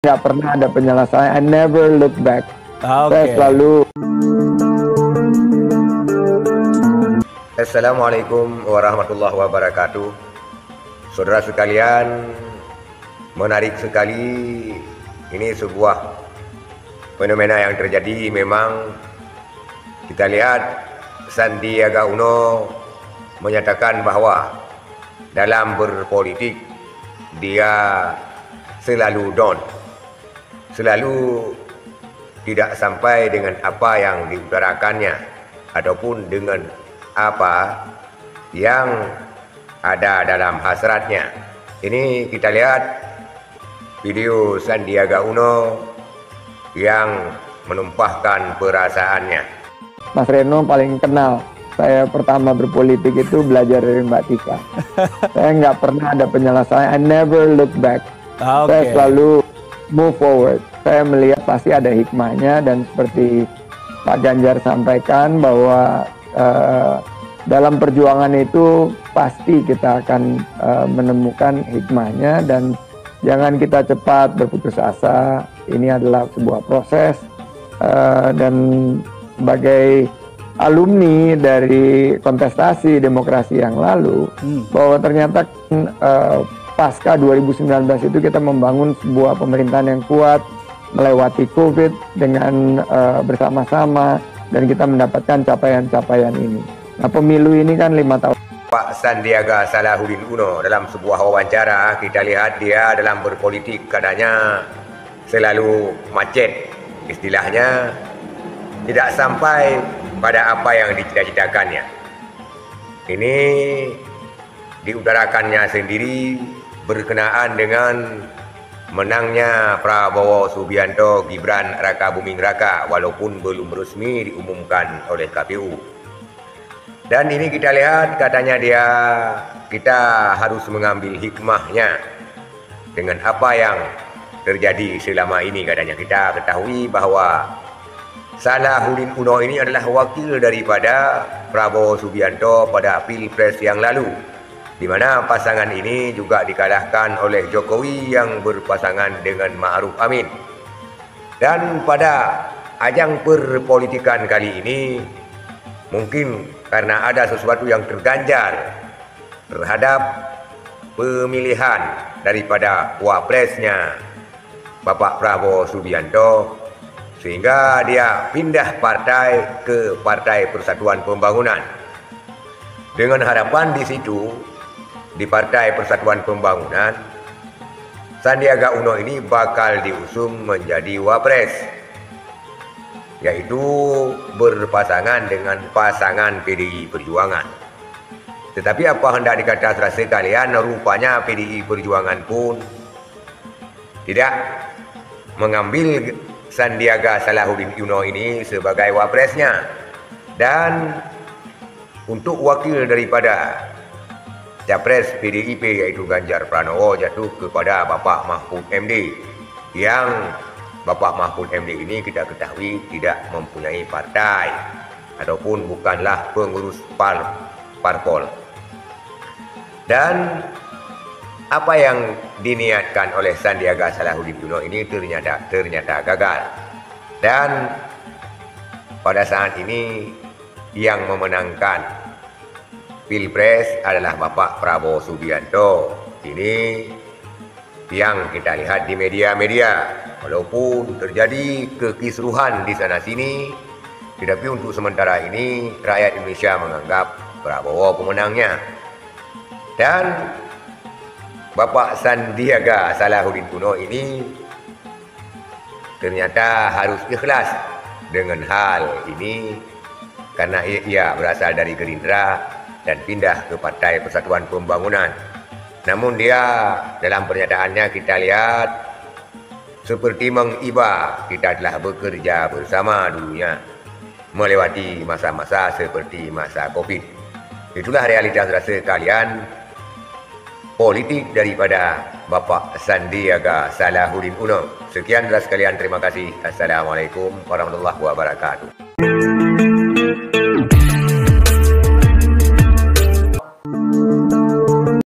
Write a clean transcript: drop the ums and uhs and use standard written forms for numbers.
Nggak pernah ada penyelesaian. I never look back. Saya Oke. selalu. Assalamualaikum warahmatullahi wabarakatuh. Saudara sekalian, menarik sekali. Ini sebuah fenomena yang terjadi. Memang kita lihat Sandiaga Uno menyatakan bahwa dalam berpolitik dia selalu down, selalu tidak sampai dengan apa yang diutarakannya ataupun dengan apa yang ada dalam hasratnya. Ini kita lihat video Sandiaga Uno yang menumpahkan perasaannya. Mas Reno paling kenal. Saya pertama berpolitik itu belajar dari Mbak Tika. Saya nggak pernah ada penyelesaian. I never look back. Saya selalu move forward. Saya melihat pasti ada hikmahnya, dan seperti Pak Ganjar sampaikan bahwa dalam perjuangan itu pasti kita akan menemukan hikmahnya, dan jangan kita cepat berputus asa. Ini adalah sebuah proses, dan sebagai alumni dari kontestasi demokrasi yang lalu, bahwa ternyata pasca 2019 itu kita membangun sebuah pemerintahan yang kuat, melewati COVID dengan bersama-sama, dan kita mendapatkan capaian-capaian ini. Nah, pemilu ini kan 5 tahun. Pak Sandiaga Salahuddin Uno dalam sebuah wawancara, kita lihat dia dalam berpolitik katanya selalu macet, istilahnya tidak sampai pada apa yang dicita-citakannya. Ini diutarakannya sendiri berkenaan dengan menangnya Prabowo Subianto Gibran Raka Buming Raka, walaupun belum resmi diumumkan oleh KPU. Dan ini kita lihat katanya kita harus mengambil hikmahnya dengan apa yang terjadi selama ini. Katanya kita ketahui bahwa Salahuddin Uno ini adalah wakil daripada Prabowo Subianto pada Pilpres yang lalu, di mana pasangan ini juga dikalahkan oleh Jokowi yang berpasangan dengan Ma'ruf Amin. Dan pada ajang perpolitikan kali ini, mungkin karena ada sesuatu yang terganjal terhadap pemilihan daripada wapresnya Bapak Prabowo Subianto, sehingga dia pindah partai ke Partai Persatuan Pembangunan dengan harapan di situ, di Partai Persatuan Pembangunan, Sandiaga Uno ini bakal diusung menjadi wapres, yaitu berpasangan dengan pasangan PDI Perjuangan. Tetapi apa hendak dikata saudara sekalian, rupanya PDI Perjuangan pun tidak mengambil Sandiaga Salahuddin Uno ini sebagai wapresnya, dan untuk wakil daripada Capres PDIP yaitu Ganjar Pranowo jatuh kepada Bapak Mahfud MD, yang Bapak Mahfud MD ini kita ketahui tidak mempunyai partai ataupun bukanlah pengurus parpol. Dan apa yang diniatkan oleh Sandiaga Salahuddin Uno ini ternyata gagal. Dan pada saat ini yang memenangkan Pilpres adalah Bapak Prabowo Subianto. Ini yang kita lihat di media-media. Walaupun terjadi kekisruhan di sana sini, tetapi untuk sementara ini rakyat Indonesia menganggap Prabowo pemenangnya. Dan Bapak Sandiaga Salahuddin Uno ini ternyata harus ikhlas dengan hal ini, karena ia berasal dari Gerindra dan pindah ke Partai Persatuan Pembangunan. Namun dia dalam pernyataannya kita lihat seperti mengiba kita telah bekerja bersama dulunya melewati masa-masa seperti masa COVID. Itulah realitas saudara sekalian politik daripada Bapak Sandiaga Salahuddin Uno. Sekian saudara sekalian, terima kasih. Assalamualaikum warahmatullahi wabarakatuh.